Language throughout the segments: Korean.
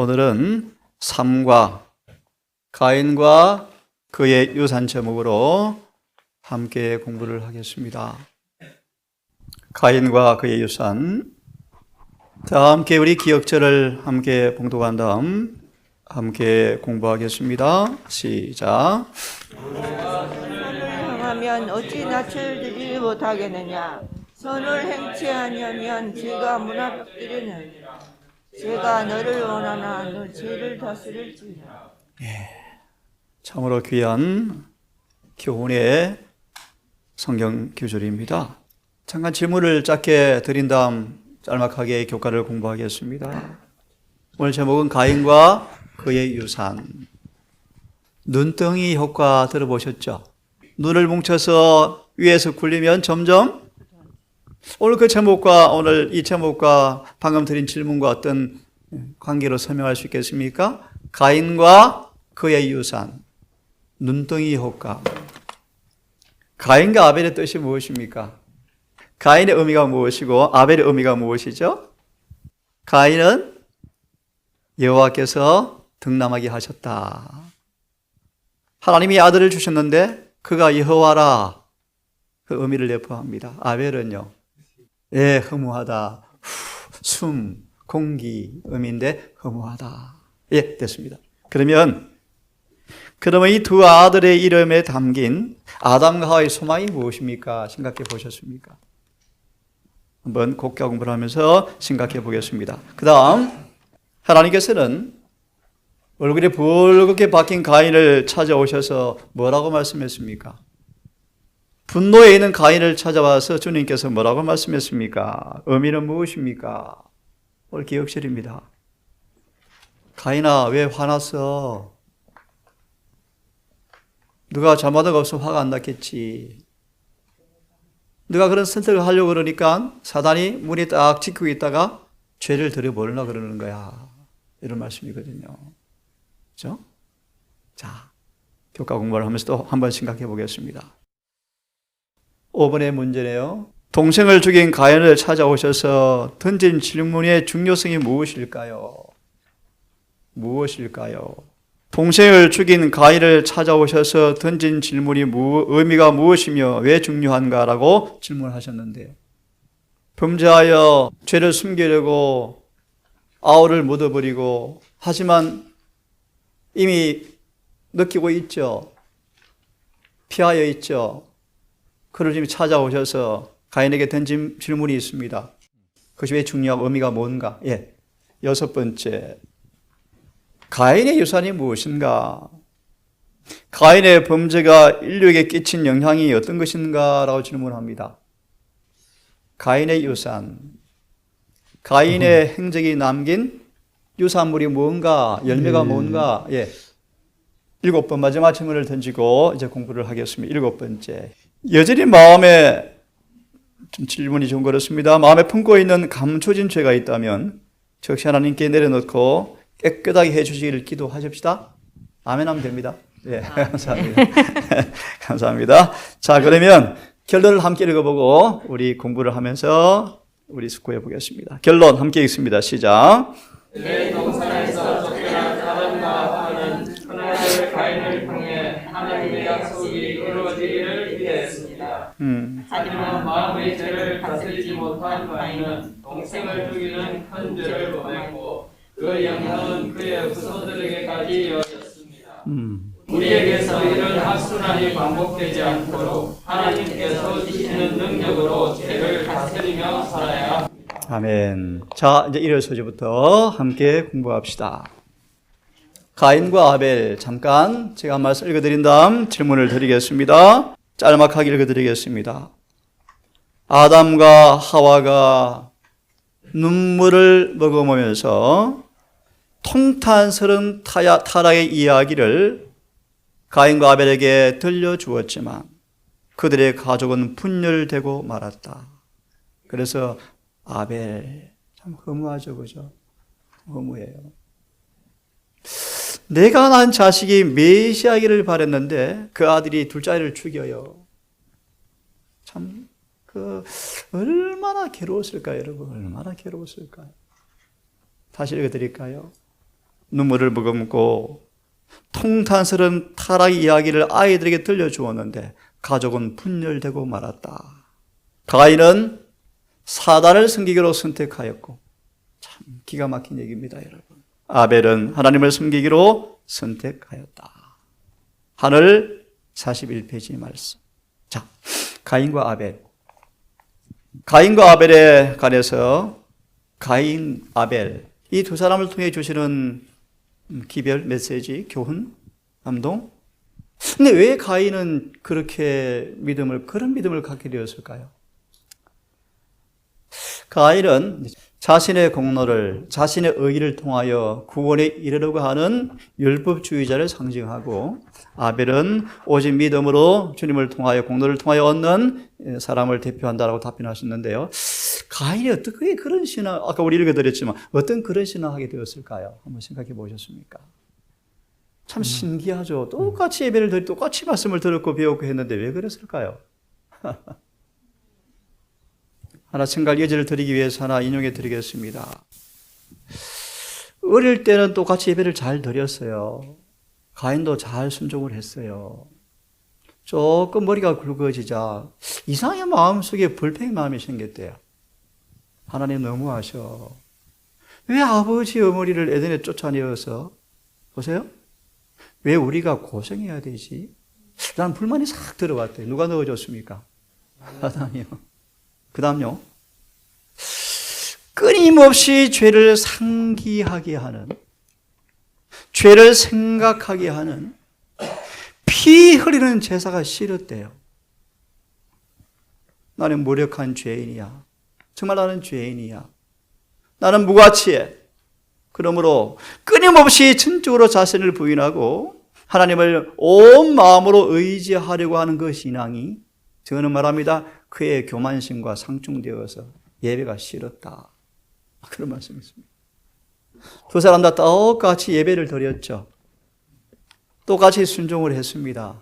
오늘은 삶과 가인과 그의 유산 제목으로 함께 공부를 하겠습니다. 가인과 그의 유산. 자, 함께 우리 기억절을 함께 봉독한 다음 함께 공부하겠습니다. 시작. 선을 행하면 어찌 낯을 들지 못하겠느냐. 선을 행치 아니하면 죄가 문 앞에 이르느니라. 죄가 너를 원하나 너 죄를 다스릴지니라. 참으로 귀한 교훈의 성경 교절입니다. 잠깐 질문을 짧게 드린 다음 짤막하게 교과를 공부하겠습니다. 오늘 제목은 가인과 그의 유산. 눈덩이 효과 들어보셨죠? 눈을 뭉쳐서 위에서 굴리면 점점 오늘 그 제목과 오늘 이 제목과 방금 드린 질문과 어떤 관계로 설명할 수 있겠습니까? 가인과 그의 유산. 눈덩이 효과. 가인과 아벨의 뜻이 무엇입니까? 가인의 의미가 무엇이고 아벨의 의미가 무엇이죠? 가인은 여호와께서 등남하게 하셨다. 하나님이 아들을 주셨는데 그가 여호와라. 그 의미를 내포합니다. 아벨은요. 허무하다. 숨, 공기 의미인데 허무하다. 됐습니다. 그러면 이 두 아들의 이름에 담긴 아담과 하와의 소망이 무엇입니까? 생각해 보셨습니까? 한번 곡 공부를 하면서 생각해 보겠습니다. 그 다음 하나님께서는 얼굴이 붉게 박힌 가인을 찾아오셔서 뭐라고 말씀했습니까? 분노에 있는 가인을 찾아와서 주님께서 뭐라고 말씀했습니까? 의미는 무엇입니까? 오늘 기억절입니다. 가인아, 왜 화났어? 누가 잘못하고 없으면 화가 안 났겠지. 네가 그런 선택을 하려고 그러니까 사단이 문에 딱 지키고 있다가 죄를 들여보려고 그러는 거야. 이런 말씀이거든요. 그렇죠? 자, 교과 공부를 하면서 또 한번 생각해 보겠습니다. 5번의 문제네요. 동생을 죽인 가인을 찾아오셔서 던진 질문의 중요성이 무엇일까요? 무엇일까요? 동생을 죽인 가인을 찾아오셔서 던진 질문이 의미가 무엇이며 왜 중요한가라고 질문하셨는데요. 범죄하여 죄를 숨기려고 아우를 묻어버리고 하지만 이미 느끼고 있죠. 피하여 있죠. 그를 지금 찾아오셔서 가인에게 던진 질문이 있습니다. 그것이 왜 중요하고 의미가 뭔가? 6번째. 가인의 유산이 무엇인가? 가인의 범죄가 인류에게 끼친 영향이 어떤 것인가? 라고 질문합니다. 가인의 유산. 가인의 행적이 남긴 유산물이 뭔가? 열매가 뭔가? 7번 마지막 질문을 던지고 이제 공부를 하겠습니다. 7번째. 여전히 마음에 좀 질문이 좀 그렇습니다. 마음에 품고 있는 감춰진 죄가 있다면 즉시 하나님께 내려놓고 깨끗하게 해주시기를 기도하십시다. 아멘 하면 됩니다. 감사합니다. 감사합니다. 자, 그러면 결론을 함께 읽어보고 우리 공부를 하면서 우리 숙고해 보겠습니다. 결론 함께 읽습니다. 시작. 내 동산에서 쫓겨난 아담과 하와는 하나님의 가인을 통해 하나님의 약속이 이루어지기를 기대했습니다. 하지만 마음의 죄를 다스리지 못한 가인은 동생을 죽이는 큰 죄를 범했고 그 영향은 그의 후손들에게까지 이어졌습니다. 우리에게서 이런 악순환이 반복되지 않도록 하나님께서 주시는 능력으로 죄를 다스리며 살아야 합니다. 아멘. 자, 이제 1월 소제부터 함께 공부합시다. 가인과 아벨, 잠깐 제가 한 말씀 읽어드린 다음 질문을 드리겠습니다. 짤막하게 읽어드리겠습니다. 아담과 하와가 눈물을 머금으면서 통탄스러운 타락의 이야기를 가인과 아벨에게 들려주었지만 그들의 가족은 분열되고 말았다. 그래서 아벨, 참 허무하죠, 그죠? 허무해요. 내가 낳은 자식이 메시아이기를 바랬는데 그 아들이 둘째 아이를 죽여요. 참, 얼마나 괴로웠을까요, 여러분? 얼마나 괴로웠을까요? 다시 읽어드릴까요? 눈물을 머금고 통탄스러운 타락 이야기를 아이들에게 들려주었는데 가족은 분열되고 말았다. 가인은 사단을 섬기기로 선택하였고, 참 기가 막힌 얘기입니다, 여러분. 아벨은 하나님을 섬기기로 선택하였다. 하늘 41페이지 말씀. 자, 가인과 아벨. 가인과 아벨에 관해서 가인, 아벨 이 두 사람을 통해 주시는 기별, 메시지, 교훈, 감동. 근데 왜 가인은 그런 믿음을 갖게 되었을까요? 가인은 자신의 공로를, 자신의 의의를 통하여 구원에 이르려고 하는 율법주의자를 상징하고, 아벨은 오직 믿음으로 주님을 통하여, 공로를 통하여 얻는 사람을 대표한다라고 답변하셨는데요. 가인이 어떻게 그런 신앙, 아까 우리 읽어드렸지만 어떤 그런 신앙하게 되었을까요? 한번 생각해 보셨습니까? 참 신기하죠. 똑같이 예배를 드리고 똑같이 말씀을 들었고 배웠고 했는데 왜 그랬을까요? 하나 생각 예제를 드리기 위해서 하나 인용해 드리겠습니다. 어릴 때는 똑같이 예배를 잘 드렸어요. 가인도 잘 순종을 했어요. 조금 머리가 굵어지자 이상하게 마음속에 불평의 마음이 생겼대요. 하나님 너무하셔. 왜 아버지 어머니를 에덴에 쫓아내어서, 보세요, 왜 우리가 고생해야 되지? 난 불만이 싹 들어왔대요. 누가 넣어줬습니까? 아담이요. 그 다음요, 끊임없이 죄를 상기하게 하는, 죄를 생각하게 하는 피 흘리는 제사가 싫었대요. 나는 무력한 죄인이야. 정말 나는 죄인이야. 나는 무가치해. 그러므로 끊임없이 전적으로 자신을 부인하고 하나님을 온 마음으로 의지하려고 하는 그 신앙이, 저는 말합니다, 그의 교만심과 상충되어서 예배가 싫었다. 그런 말씀이었습니다. 두 사람 다 똑같이 예배를 드렸죠. 똑같이 순종을 했습니다.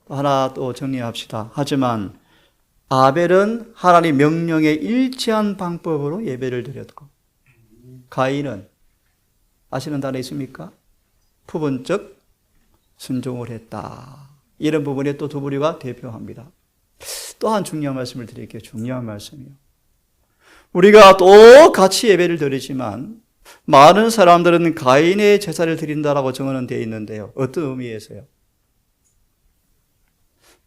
하나 또 정리합시다. 하지만 아벨은 하나님 명령에 일치한 방법으로 예배를 드렸고, 가인은 아시는 단어 있습니까? 부분적 순종을 했다. 이런 부분에 또 두 부류가 대표합니다. 또한 중요한 말씀을 드릴게요. 중요한 말씀이요. 우리가 똑같이 예배를 드리지만 많은 사람들은 가인의 제사를 드린다라고 정언은 되어 있는데요. 어떤 의미에서요?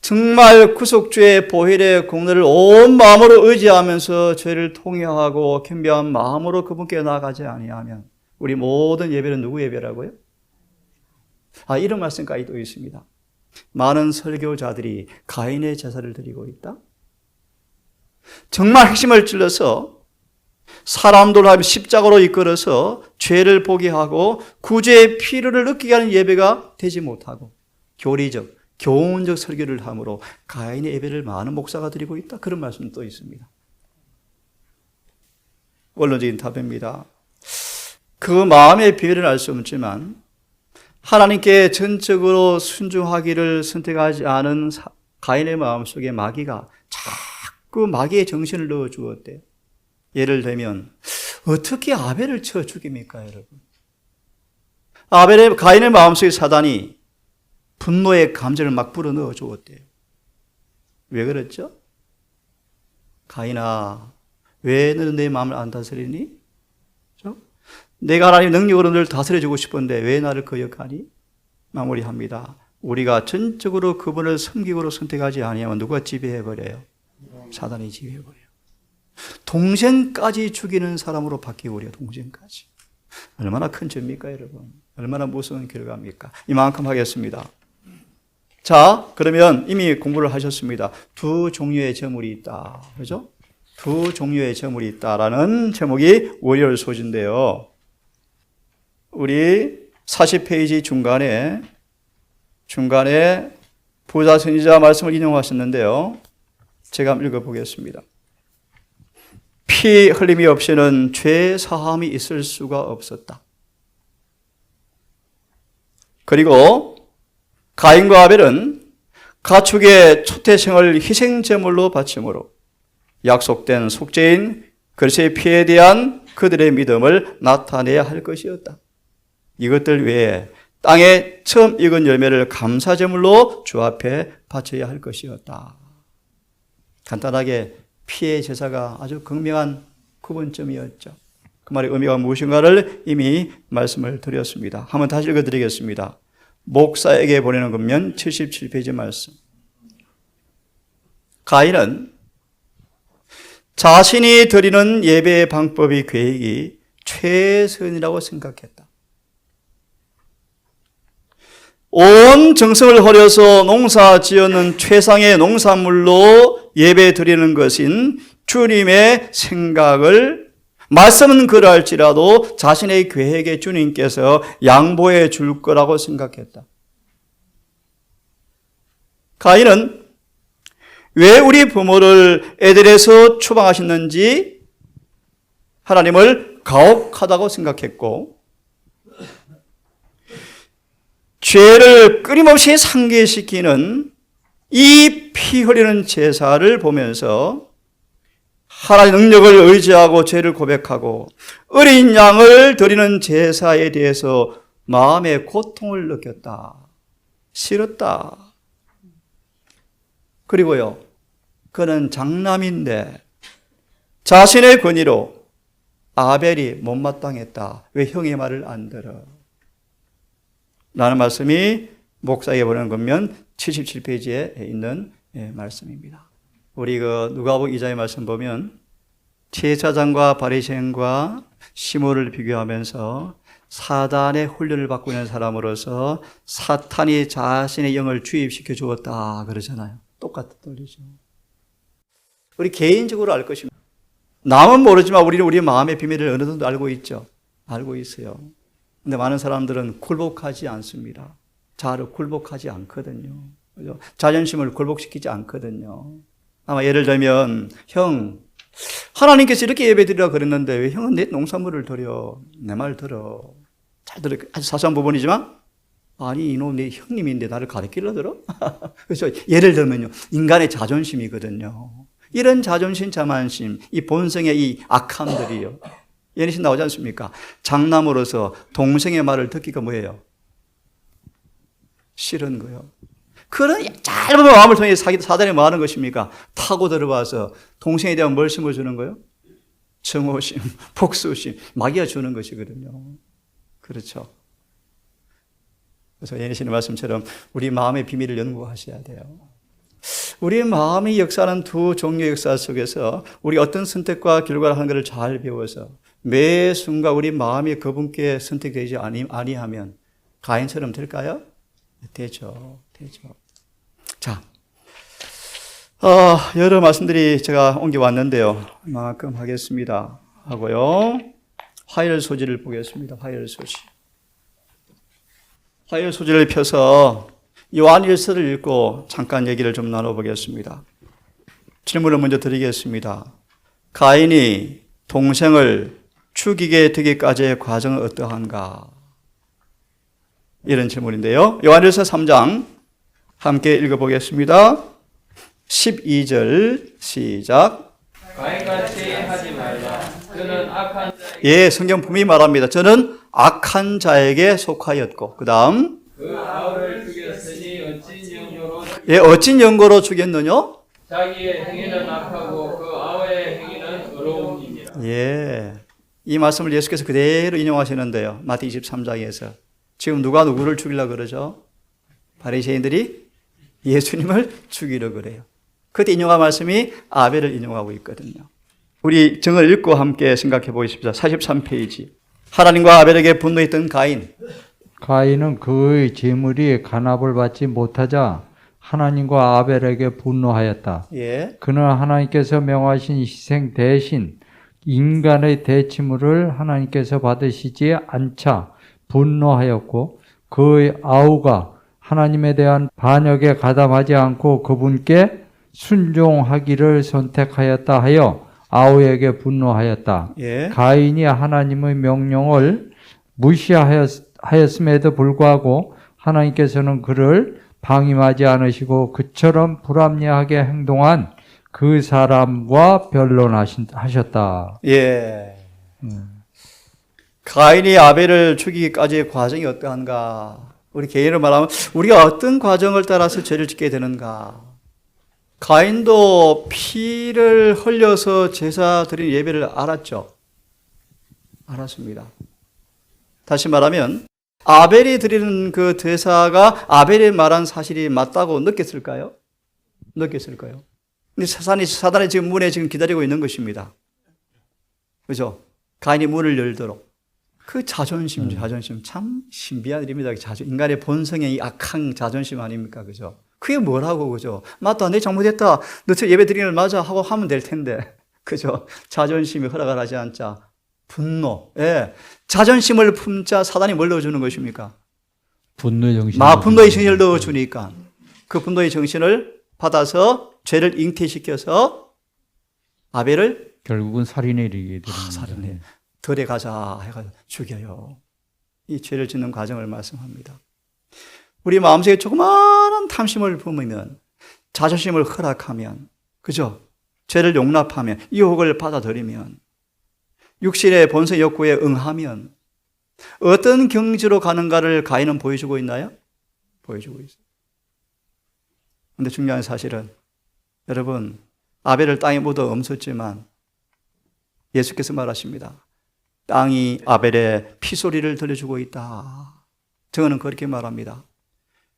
정말 구속주의 보혈의 공로를 온 마음으로 의지하면서 죄를 통회하고 겸비한 마음으로 그분께 나아가지 아니하면 우리 모든 예배는 누구 예배라고요? 이런 말씀까지 또 있습니다. 많은 설교자들이 가인의 제사를 드리고 있다. 정말 핵심을 찔러서 사람들을 십자가로 이끌어서 죄를 보게 하고 구주의 필요를 느끼게 하는 예배가 되지 못하고 교리적, 교훈적 설교를 함으로 가인의 예배를 많은 목사가 드리고 있다. 그런 말씀도 있습니다. 원론적인 답입니다. 그 마음의 비밀은 알 수 없지만 하나님께 전적으로 순종하기를 선택하지 않은 가인의 마음속에 마귀가 자꾸 마귀의 정신을 넣어 주었대요. 예를 들면 어떻게 아벨을 쳐 죽입니까, 여러분? 가인의 마음속에 사단이 분노의 감정을 막 불어넣어 주었대요. 왜 그랬죠? 가인아, 왜 너는 내 마음을 안 다스리니? 내가 하나님 능력으로 늘 다스려주고 싶은데 왜 나를 거역하니? 마무리합니다. 우리가 전적으로 그분을 섬기고로 선택하지 아니하면 누가 지배해버려요? 사단이 지배해버려요. 동생까지 죽이는 사람으로 바뀌고 그래요. 동생까지. 얼마나 큰 죄입니까, 여러분? 얼마나 무서운 결과입니까? 이만큼 하겠습니다. 자, 그러면 이미 공부를 하셨습니다. 두 종류의 저물이 있다. 그죠? 두 종류의 저물이 있다라는 제목이 월요일 소지인데요. 우리 40페이지 중간에 부자 선지자 말씀을 인용하셨는데요. 제가 한번 읽어보겠습니다. 피 흘림이 없이는 죄 사함이 있을 수가 없었다. 그리고 가인과 아벨은 가축의 초태생을 희생제물로 바침으로 약속된 속죄인 그리스도의 피에 대한 그들의 믿음을 나타내야 할 것이었다. 이것들 외에 땅에 처음 익은 열매를 감사제물로 주 앞에 바쳐야 할 것이었다. 간단하게 피의 제사가 아주 극명한 구분점이었죠. 그 말의 의미가 무엇인가를 이미 말씀을 드렸습니다. 한번 다시 읽어드리겠습니다. 목사에게 보내는 금면 77페이지 말씀. 가인은 자신이 드리는 예배의 방법이 계획이 최선이라고 생각했다. 온 정성을 들여서 농사 지었는 최상의 농산물로 예배 드리는 것인 주님의 생각을 말씀은 그럴지라도 자신의 계획에 주님께서 양보해 줄 거라고 생각했다. 가인은 왜 우리 부모를 에덴에서 추방하셨는지 하나님을 가혹하다고 생각했고, 죄를 끊임없이 상기시키는 이 피 흘리는 제사를 보면서 하나님의 능력을 의지하고 죄를 고백하고 어린 양을 드리는 제사에 대해서 마음의 고통을 느꼈다. 싫었다. 그리고요, 그는 장남인데 자신의 권위로 아벨이 못마땅했다. 왜 형의 말을 안 들어? 라는 말씀이 목사에게 보내는 것면 77페이지에 있는 말씀입니다. 우리 누가복음 2장의 말씀 보면 제사장과 바리새인과 시므를 비교하면서 사단의 훈련을 받고 있는 사람으로서 사탄이 자신의 영을 주입시켜 주었다 그러잖아요. 똑같은 논리죠. 우리 개인적으로 알 것입니다. 남은 모르지만 우리는 우리 마음의 비밀을 어느 정도 알고 있죠. 알고 있어요. 근데 많은 사람들은 굴복하지 않습니다. 자아를 굴복하지 않거든요. 그죠? 자존심을 굴복시키지 않거든요. 아마 예를 들면, 형, 하나님께서 이렇게 예배드리라 그랬는데 왜 형은 내 농산물을 드려? 내 말 들어. 잘 들어. 아주 사소한 부분이지만, 아니, 이놈 내 형님인데 나를 가르치려 들어? 그래서 예를 들면요, 인간의 자존심이거든요. 이런 자존심, 자만심, 이 본성의 이 악함들이요. 예니신 나오지 않습니까? 장남으로서 동생의 말을 듣기가 뭐예요? 싫은 거예요. 그런 짧은 마음을 통해 사단이 뭐 하는 것입니까? 타고 들어와서 동생에 대한 뭘 심어주는 거예요? 증오심, 복수심, 마귀가 주는 것이거든요. 그렇죠. 그래서 예니신의 말씀처럼 우리 마음의 비밀을 연구하셔야 돼요. 우리 마음이 역사하는 두 종류의 역사 속에서 우리 어떤 선택과 결과를 하는 것을 잘 배워서 매 순간 우리 마음이 그분께 선택되지 아니하면 가인처럼 될까요? 되죠. 자, 여러 말씀들이 제가 옮겨왔는데요. 이만큼 하겠습니다. 하고요. 화열 소지를 보겠습니다. 화열 소지. 화열 소지를 펴서 요한일서를 읽고 잠깐 얘기를 좀 나눠보겠습니다. 질문을 먼저 드리겠습니다. 가인이 동생을 죽이게 되기까지의 과정은 어떠한가? 이런 질문인데요. 요한일서 3장 함께 읽어보겠습니다. 12절 시작. 가인같이 하지 말라. 그는 악한 예, 성경 분명히 말합니다. 저는 악한 자에게 속하였고, 그 다음 그 아우를 죽였으니 어찐 연고로 죽였느냐? 자기의 행위는 악하고 그 아우의 행위는 의로움이니라. 예, 이 말씀을 예수께서 그대로 인용하시는데요. 마태 23장에서 지금 누가 누구를 죽이려고 그러죠? 바리새인들이 예수님을 죽이려고 그래요. 그때 인용한 말씀이 아벨을 인용하고 있거든요. 우리 정을 읽고 함께 생각해 보겠습니다. 43페이지. 하나님과 아벨에게 분노했던 가인. 가인은 그의 재물이 간압을 받지 못하자 하나님과 아벨에게 분노하였다. 예. 그는 하나님께서 명하신 희생 대신 인간의 대치물을 하나님께서 받으시지 않자 분노하였고, 그의 아우가 하나님에 대한 반역에 가담하지 않고 그분께 순종하기를 선택하였다 하여 아우에게 분노하였다. 예. 가인이 하나님의 명령을 무시하였음에도 불구하고 하나님께서는 그를 방임하지 않으시고 그처럼 불합리하게 행동한 그 사람과 변론하셨다. 예. 가인이 아벨을 죽이기까지의 과정이 어떠한가? 우리 개인으로 말하면 우리가 어떤 과정을 따라서 죄를 짓게 되는가? 가인도 피를 흘려서 제사 드린 예배를 알았죠. 알았습니다. 다시 말하면 아벨이 드리는 그 제사가 아벨이 말한 사실이 맞다고 느꼈을까요? 느꼈을까요? 근데 사단이 지금 문에 지금 기다리고 있는 것입니다. 그죠? 가인이 문을 열도록. 그 자존심 참 신비한 일입니다. 인간의 본성의 이 악한 자존심 아닙니까? 그죠? 그게 뭐라고, 그죠? 맞다, 내 잘못했다. 너 저 예배 드리는 걸 맞아 하고 하면 될 텐데. 그죠? 자존심이 허락을 하지 않자. 분노. 예. 자존심을 품자 사단이 뭘 넣어주는 것입니까? 분노의 정신. 분노의 정신을 넣어주니까 그 분노의 정신을 받아서 죄를 잉태시켜서 아벨을 결국은 살인에 이르게 되는 살인해. 덜에 가자 해가지고 죽여요. 이 죄를 짓는 과정을 말씀합니다. 우리 마음속에 조그마한 탐심을 품으면, 자존심을 허락하면, 그죠? 죄를 용납하면, 유혹을 받아들이면, 육신의 본성 욕구에 응하면 어떤 경지로 가는가를 가인은 보여주고 있나요? 보여주고 있어요. 그런데 중요한 사실은 여러분, 아벨을 땅에 묻어 없었지만 예수께서 말하십니다. 땅이 아벨의 피소리를 들려주고 있다. 저는 그렇게 말합니다.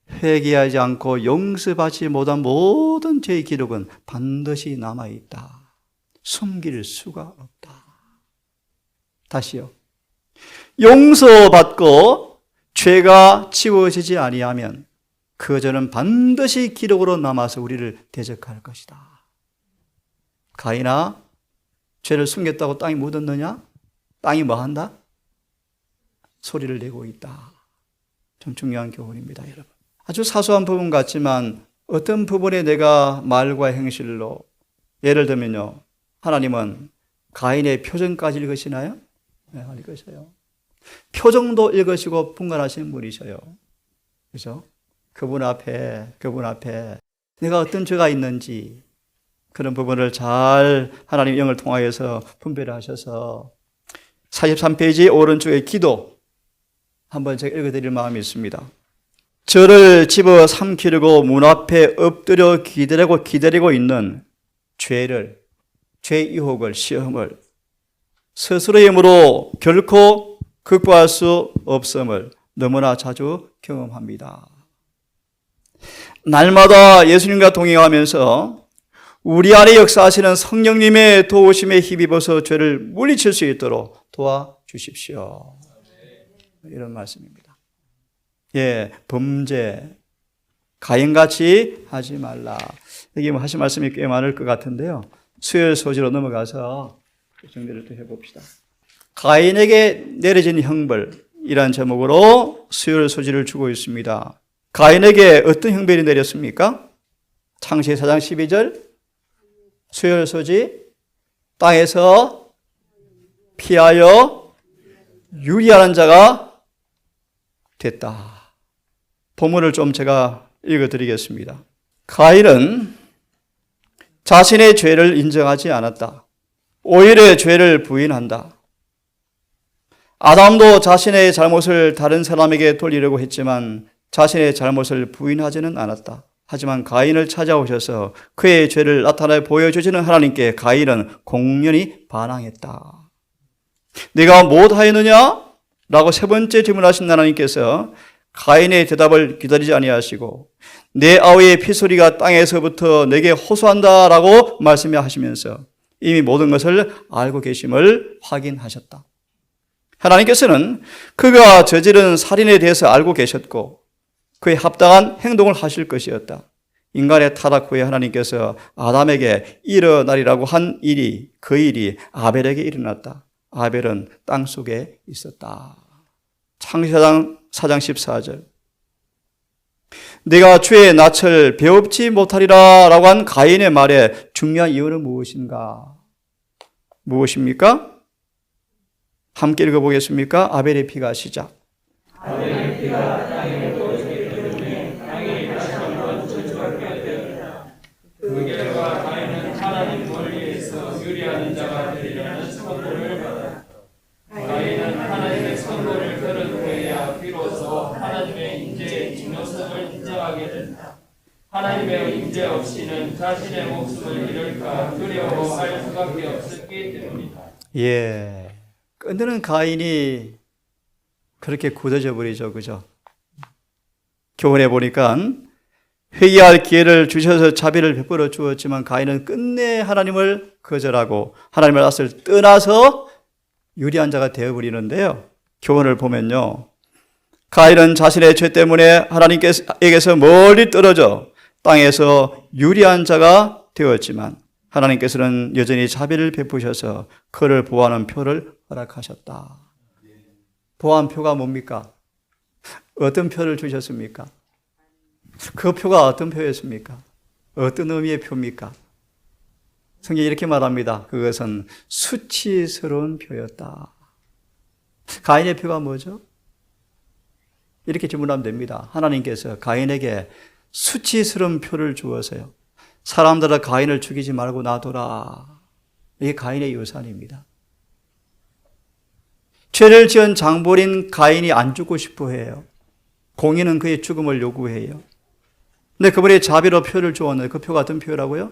회개하지 않고 용서받지 못한 모든 죄의 기록은 반드시 남아있다. 숨길 수가 없다. 다시요. 용서받고 죄가 지워지지 아니하면 그 죄는 반드시 기록으로 남아서 우리를 대적할 것이다. 가인아, 죄를 숨겼다고 땅이 묻었느냐? 땅이 뭐 한다? 소리를 내고 있다. 좀 중요한 교훈입니다, 여러분. 아주 사소한 부분 같지만 어떤 부분에 내가 말과 행실로, 예를 들면요, 하나님은 가인의 표정까지 읽으시나요? 네, 읽으셔요. 표정도 읽으시고 분간하시는 분이셔요. 그죠? 그분 앞에 내가 어떤 죄가 있는지 그런 부분을 잘 하나님 영을 통하여서 분별을 하셔서 43페이지 오른쪽에 기도 한번 제가 읽어드릴 마음이 있습니다. 저를 집어 삼키려고 문 앞에 엎드려 기다리고 있는 죄의 유혹을, 시험을 스스로의 힘으로 결코 극복할 수 없음을 너무나 자주 경험합니다. 날마다 예수님과 동행하면서 우리 안에 역사하시는 성령님의 도우심에 힘입어서 죄를 물리칠 수 있도록 도와주십시오. 이런 말씀입니다. 예, 범죄, 가인같이 하지 말라. 여기 뭐 하신 말씀이 꽤 많을 것 같은데요. 수요일 소지로 넘어가서 정리를 또 해봅시다. 가인에게 내려진 형벌이란 제목으로 수요일 소지를 주고 있습니다. 가인에게 어떤 형벌이 내렸습니까? 창세기 4장 12절 수요일 소지, 땅에서 피하여 유리하는 자가 됐다. 본문을 좀 제가 읽어드리겠습니다. 가인은 자신의 죄를 인정하지 않았다. 오히려 죄를 부인한다. 아담도 자신의 잘못을 다른 사람에게 돌리려고 했지만 자신의 잘못을 부인하지는 않았다. 하지만 가인을 찾아오셔서 그의 죄를 나타내 보여주시는 하나님께 가인은 공연히 반항했다. 네가 무엇하였느냐? 라고 세 번째 질문하신 하나님께서 가인의 대답을 기다리지 아니하시고 내 아우의 피소리가 땅에서부터 내게 호소한다 라고 말씀하시면서 이미 모든 것을 알고 계심을 확인하셨다. 하나님께서는 그가 저지른 살인에 대해서 알고 계셨고 그에 합당한 행동을 하실 것이었다. 인간의 타락 후에 하나님께서 아담에게 일어나리라고 한 일이, 그 일이 아벨에게 일어났다. 아벨은 땅속에 있었다. 창세기 4장 14절 내가 주의 낯을 배웁지 못하리라 라고 한 가인의 말에 중요한 이유는 무엇인가? 무엇입니까? 함께 읽어보겠습니까? 아벨의 피가 시작. 아벨의 피가 땅에 묻었기 때문에 땅이 다시 한번 저주받게 되었다. 그 결과 가인은 하나님 권리에서 유리하는 자가 되리라는 선고를 받았다. 가인은 하나님 감사하게 된다. 하나님의 임재 없이는 자신의 목숨을 잃을까 두려워할 수밖에 없었기 때문이다. 예. 끝내는 가인이 그렇게 굳어져 버리죠. 그죠? 교훈해 보니까 회개할 기회를 주셔서 자비를 베풀어 주었지만 가인은 끝내 하나님을 거절하고 하나님의 낯을 떠나서 유리한 자가 되어버리는데요. 교훈을 보면요. 가인은 자신의 죄 때문에 하나님께서 멀리 떨어져 땅에서 유리한 자가 되었지만 하나님께서는 여전히 자비를 베푸셔서 그를 보호하는 표를 허락하셨다. 보호한 표가 뭡니까? 어떤 표를 주셨습니까? 그 표가 어떤 표였습니까? 어떤 의미의 표입니까? 성경이 이렇게 말합니다. 그것은 수치스러운 표였다. 가인의 표가 뭐죠? 이렇게 질문하면 됩니다. 하나님께서 가인에게 수치스러운 표를 주어서요. 사람들아 가인을 죽이지 말고 놔둬라. 이게 가인의 유산입니다. 죄를 지은 장본인 가인이 안 죽고 싶어 해요. 공의는 그의 죽음을 요구해요. 근데 그분이 자비로 표를 주었는데 그 표가 어떤 표라고요?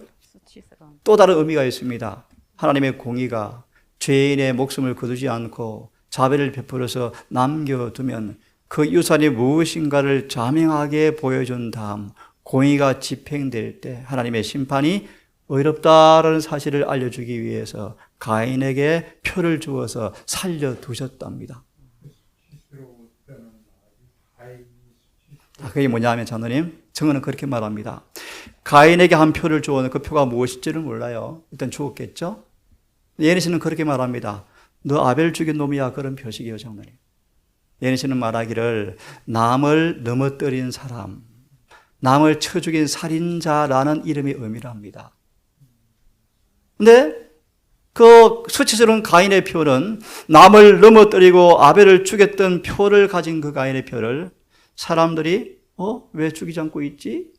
또 다른 의미가 있습니다. 하나님의 공의가 죄인의 목숨을 거두지 않고 자비를 베풀어서 남겨두면 그 유산이 무엇인가를 자명하게 보여준 다음 공의가 집행될 때 하나님의 심판이 의롭다라는 사실을 알려주기 위해서 가인에게 표를 주어서 살려두셨답니다. 그게 뭐냐면 장로님, 정언은 그렇게 말합니다. 가인에게 한 표를 주었는데 그 표가 무엇일지를 몰라요. 일단 죽었겠죠? 예니시는 그렇게 말합니다. 너 아벨 죽인 놈이야. 그런 표식이에요, 장로님. 예니시는 말하기를 남을 넘어뜨린 사람, 남을 쳐 죽인 살인자라는 이름의 의미를 합니다. 근데 그 수치스러운 가인의 표는 남을 넘어뜨리고 아벨을 죽였던 표를 가진 그 가인의 표를 사람들이 왜 죽이지 않고 있지?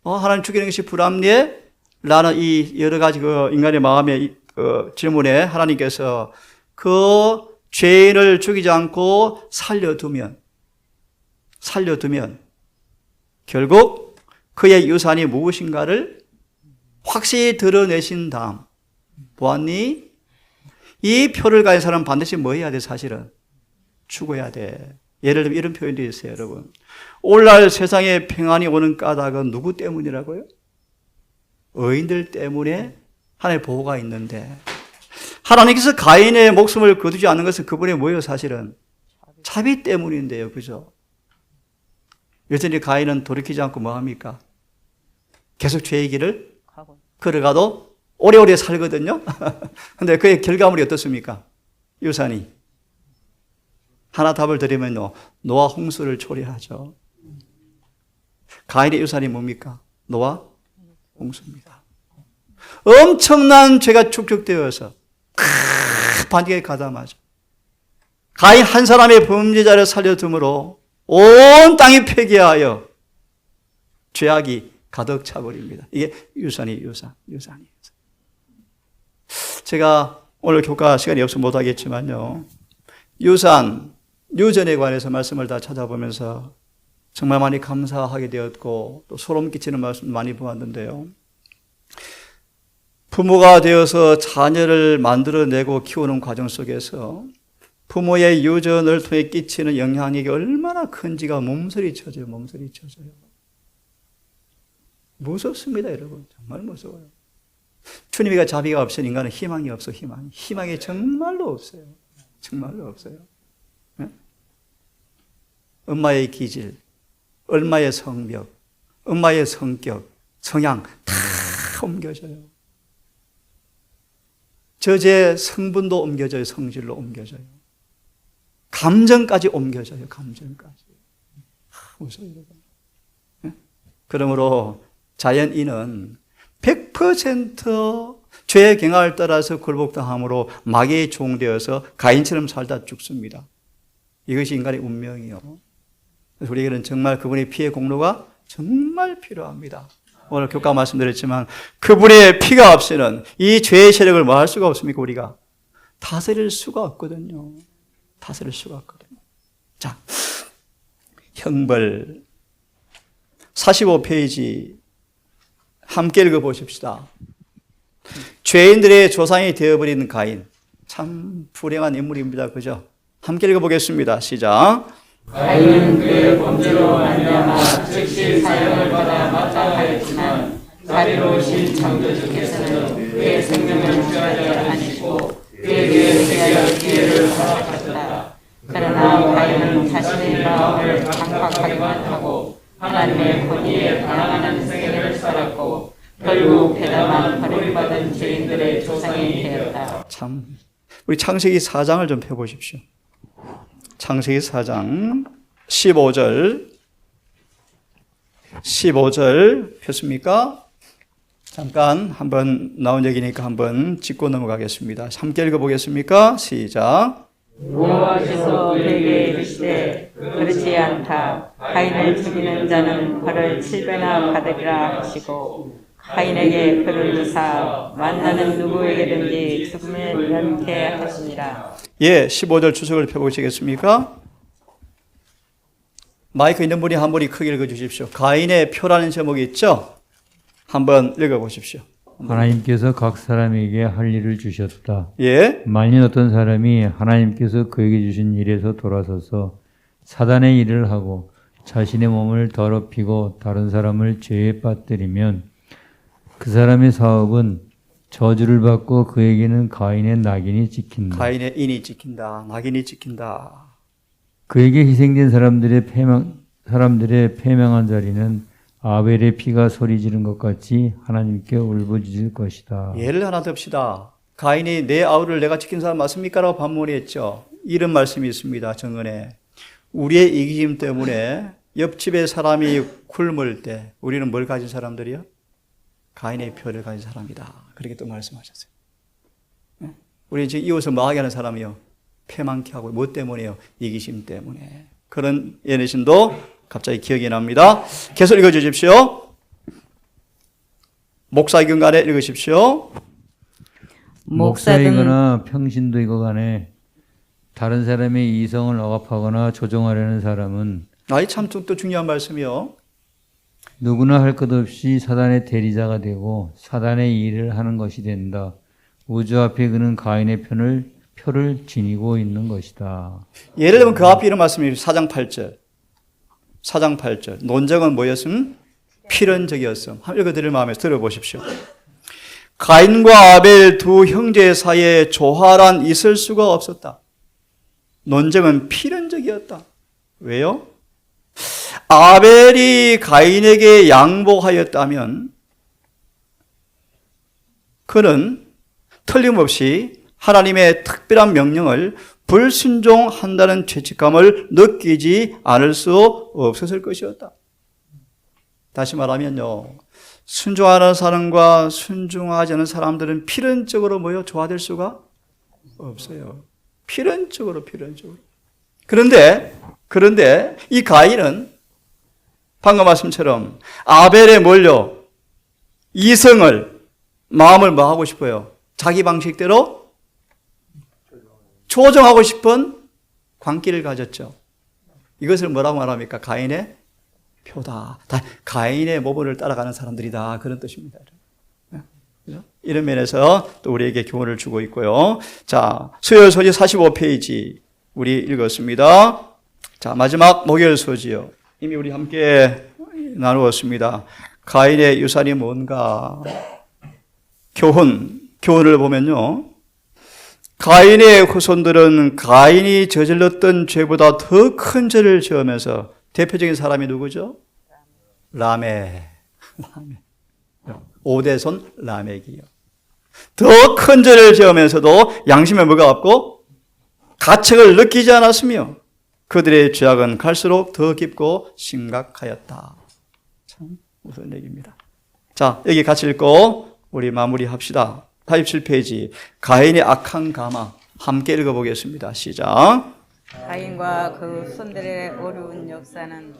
하나님 죽이는 것이 불합리해? 라는 이 여러 가지 그 인간의 마음의 질문에 하나님께서 그 죄인을 죽이지 않고 살려두면 결국 그의 유산이 무엇인가를 확실히 드러내신 다음 보았니? 이 표를 가진 사람은 반드시 뭐 해야 돼? 사실은 죽어야 돼. 예를 들면 이런 표현도 있어요, 여러분. 오늘날 세상에 평안이 오는 까닭은 누구 때문이라고요? 의인들 때문에 하나님의 보호가 있는데 하나님께서 가인의 목숨을 거두지 않는 것은 그분의 뭐예요? 사실은 자비 때문인데요. 그죠? 여전히 가인은 돌이키지 않고 뭐 합니까? 계속 죄의 길을 걸어가도 오래오래 살거든요. 근데 그의 결과물이 어떻습니까? 유산이. 하나 답을 드리면요. 노아 홍수를 초래하죠. 가인의 유산이 뭡니까? 노아 홍수입니다. 엄청난 죄가 축적되어서 반격에 가담하죠. 가인 한 사람의 범죄자를 살려둠으로 온 땅이 폐기하여 죄악이 가득 차버립니다. 이게 유산이에요. 제가 오늘 교과 시간이 없어 못하겠지만요. 유전에 관해서 말씀을 다 찾아보면서 정말 많이 감사하게 되었고 또 소름 끼치는 말씀 많이 보았는데요. 부모가 되어서 자녀를 만들어내고 키우는 과정 속에서 부모의 유전을 통해 끼치는 영향력이 얼마나 큰지가 몸서리 쳐져요. 무섭습니다, 여러분. 정말 무서워요. 주님의 자비가 없으면 인간은 희망이 없어, 희망이 정말로 없어요. 네? 엄마의 기질, 엄마의 성벽, 엄마의 성격, 성향 다 옮겨져요. 저제 성분도 옮겨져요. 성질로 옮겨져요. 감정까지 옮겨져요. 무서워요. 네? 그러므로 자연인은 100% 죄의 경향을 따라서 굴복당함으로 마귀의 종되어서 가인처럼 살다 죽습니다. 이것이 인간의 운명이요. 그래서 우리에게는 정말 그분의 피의 공로가 정말 필요합니다. 오늘 교과 말씀드렸지만 그분의 피가 없이는 이 죄의 세력을 뭐 할 수가 없습니까? 우리가 다스릴 수가 없거든요. 자, 형벌. 45페이지 함께 읽어보십시다. 죄인들의 조상이 되어버린 가인. 참 불행한 인물입니다. 그죠? 함께 읽어보겠습니다. 시작. 가인은 그의 범죄로 말미암아 즉시 사형을 받아 마땅하였지만 자비로우신 창조주께서는 그의 생명을 취하지 않으시고 그에게 회개할 기회를 허락하셨다. 그러나 가인은 자신의 마음을 강팍하기만 하고 하나님의 권위에 반항하는 생애를 살았고 결국 배당한 버림받은 죄인들의 조상이 되었다. 참 우리 창세기 4장을 좀 펴보십시오. 창세기 4장 15절 폈습니까? 잠깐 한번 나온 얘기니까 한번 짚고 넘어가겠습니다. 함께 읽어보겠습니까? 시작. 여호와께서 그에게 이르시되 그렇지 않다. 가인을 죽이는 자는 벌을 7배나 받으리라 하시고 가인에게 표를 주사 만나는 누구에게든지 죽음을 면케 하시니라. 예, 15절 주석을 펴보시겠습니까? 마이크 있는 분이 한 분이 크게 읽어주십시오. 가인의 표라는 제목이 있죠? 한번 읽어보십시오. 하나님께서 각 사람에게 할 일을 주셨다. 예, 만일 어떤 사람이 하나님께서 그에게 주신 일에서 돌아서서 사단의 일을 하고 자신의 몸을 더럽히고 다른 사람을 죄에 빠뜨리면 그 사람의 사업은 저주를 받고 그에게는 가인의 낙인이 찍힌다. 가인의 인이 찍힌다. 낙인이 찍힌다. 그에게 희생된 사람들의 패명한 자리는 아벨의 피가 소리 지른 것 같이 하나님께 울부짖을 것이다. 예를 하나 듭시다. 가인이 내 아우를 내가 지킨 사람 맞습니까? 라고 반문했죠. 이런 말씀이 있습니다. 정언에. 우리의 이기심 때문에 옆집의 사람이 굶을 때 우리는 뭘 가진 사람들이요? 가인의 표를 가진 사람이다. 그렇게 또 말씀하셨어요. 우리 지금 이웃을 뭐하게 하는 사람이요? 패망케 하고 뭐 때문에요? 이기심 때문에. 그런 예내심도 갑자기 기억이 납니다. 계속 읽어주십시오. 목사이건 간에 읽으십시오. 목사이거나 평신도이거 간에 다른 사람의 이성을 억압하거나 조종하려는 사람은 아이 참 또 중요한 말씀이요. 누구나 할 것 없이 사단의 대리자가 되고 사단의 일을 하는 것이 된다. 우주 앞에 그는 가인의 표를 지니고 있는 것이다. 예를 들면 그 앞에 이런 말씀이 4장 8절. 4장 8절. 논쟁은 뭐였음? 필연적이었음. 한번 읽어드릴 마음에 들어보십시오. 가인과 아벨 두 형제 사이에 조화란 있을 수가 없었다. 논쟁은 필연적이었다. 왜요? 아벨이 가인에게 양보하였다면 그는 틀림없이 하나님의 특별한 명령을 불순종한다는 죄책감을 느끼지 않을 수 없었을 것이었다. 다시 말하면요, 순종하는 사람과 순종하지 않은 사람들은 필연적으로 뭐요? 조화될 수가 없어요. 필연적으로. 그런데 이 가인은 방금 말씀처럼 아벨에 몰려 이성을, 마음을 뭐 하고 싶어요? 자기 방식대로 조정하고 싶은 광기를 가졌죠. 이것을 뭐라고 말합니까? 가인의 표다. 가인의 모범을 따라가는 사람들이다. 그런 뜻입니다. 이런 면에서 또 우리에게 교훈을 주고 있고요. 자, 수요일 소지 45페이지 우리 읽었습니다. 자, 마지막 목요일 소지요. 이미 우리 함께 나누었습니다. 가인의 유산이 뭔가? 교훈을 보면요. 가인의 후손들은 가인이 저질렀던 죄보다 더 큰 죄를 지으면서 대표적인 사람이 누구죠? 라멕. 5대손 라멕이요. 더 큰 죄를 지으면서도 양심에 뭐가 없고 가책을 느끼지 않았으며 그들의 죄악은 갈수록 더 깊고 심각하였다. 참 무서운 얘기입니다. 자, 여기 같이 읽고 우리 마무리합시다. 87페이지 가인의 악한 가마 함께 읽어보겠습니다. 시작. 가인과 그 손들의 어려운 역사는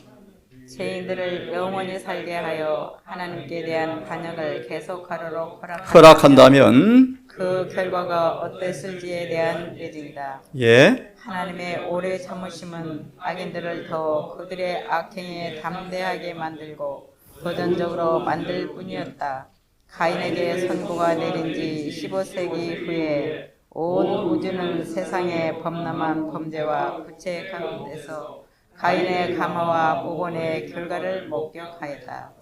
죄인들을 영원히 살게 하여 하나님께 대한 반역을 계속하도록 허락한다면 그 결과가 어땠을지에 대한 예증이다. 예, 하나님의 오래 참으심은 악인들을 더 그들의 악행에 담대하게 만들고 도전적으로 만들 뿐이었다. 가인에게 선고가 내린 지 15세기 후에 온 우주는 세상의 범람한 범죄와 부채 가운데서 가인의 감화와 복원의 결과를 목격하였다.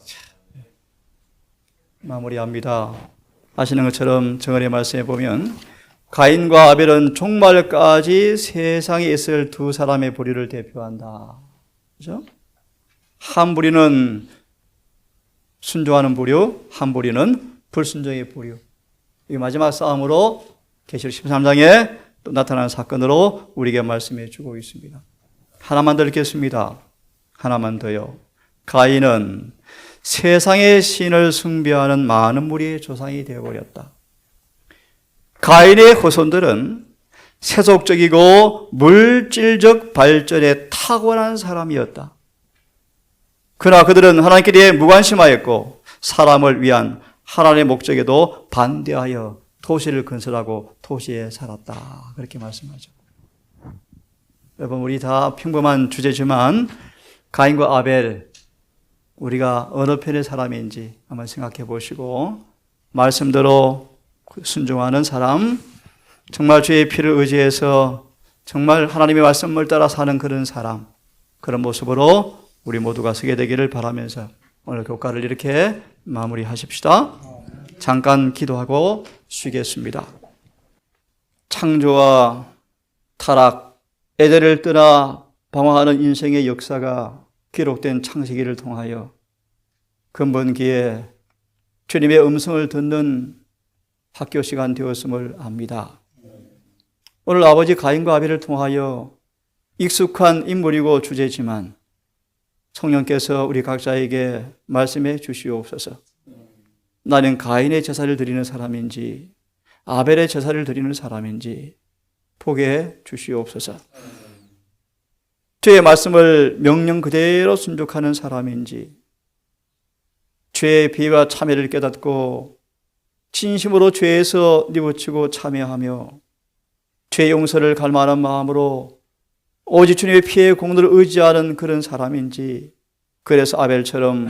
마무리합니다. 아시는 것처럼 정언의 말씀에 보면 가인과 아벨은 종말까지 세상에 있을 두 사람의 부류를 대표한다. 그죠? 한 부류는 순종하는 부류, 한 부류는 불순종의 부류. 이 마지막 싸움으로 계시록 13장에 또 나타나는 사건으로 우리에게 말씀해 주고 있습니다. 하나만 더 읽겠습니다. 하나만 더요. 가인은 세상의 신을 숭배하는 많은 무리의 조상이 되어버렸다. 가인의 후손들은 세속적이고 물질적 발전에 탁월한 사람이었다. 그러나 그들은 하나님께 대해 무관심하였고 사람을 위한 하나님의 목적에도 반대하여 도시를 건설하고 도시에 살았다. 그렇게 말씀하죠. 여러분, 우리 다 평범한 주제지만 가인과 아벨, 우리가 어느 편의 사람인지 한번 생각해 보시고 말씀대로 순종하는 사람, 정말 주의 피를 의지해서 정말 하나님의 말씀을 따라 사는 그런 사람, 그런 모습으로 우리 모두가 서게 되기를 바라면서 오늘 교과를 이렇게 마무리하십시다. 잠깐 기도하고 쉬겠습니다. 창조와 타락, 에덴을 떠나 방황하는 인생의 역사가 기록된 창세기를 통하여 근본기에 주님의 음성을 듣는 학교 시간 되었음을 압니다. 오늘 아버지 가인과 아벨을 통하여 익숙한 인물이고 주제지만 성령께서 우리 각자에게 말씀해 주시옵소서. 나는 가인의 제사를 드리는 사람인지 아벨의 제사를 드리는 사람인지 보게 해 주시옵소서. 주의 말씀을 명령 그대로 순종하는 사람인지 죄의 비와 참회를 깨닫고 진심으로 죄에서 뉘우치고 참회하며 죄 용서를 갈망하는 마음으로 오직 주님의 피의 공로를 의지하는 그런 사람인지, 그래서 아벨처럼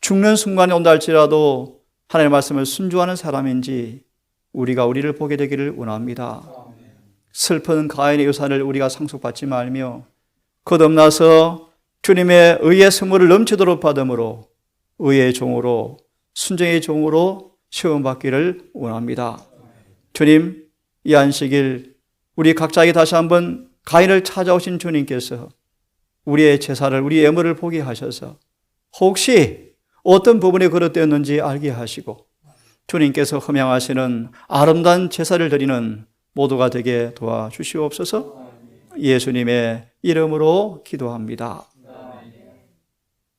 죽는 순간에 온다 할지라도 하나님의 말씀을 순종하는 사람인지 우리가 우리를 보게 되기를 원합니다. 슬픈 가인의 유산을 우리가 상속받지 말며 거듭나서 주님의 의의 선물을 넘치도록 받음으로 의의 종으로 순종의 종으로 시험받기를 원합니다. 주님, 이 안식일 우리 각자에게 다시 한번 가인을 찾아오신 주님께서 우리의 제사를, 우리의 예물을 보게 하셔서 혹시 어떤 부분에 그릇되었는지 알게 하시고 주님께서 흠양하시는 아름다운 제사를 드리는 모두가 되게 도와주시옵소서. 예수님의 이름으로 기도합니다.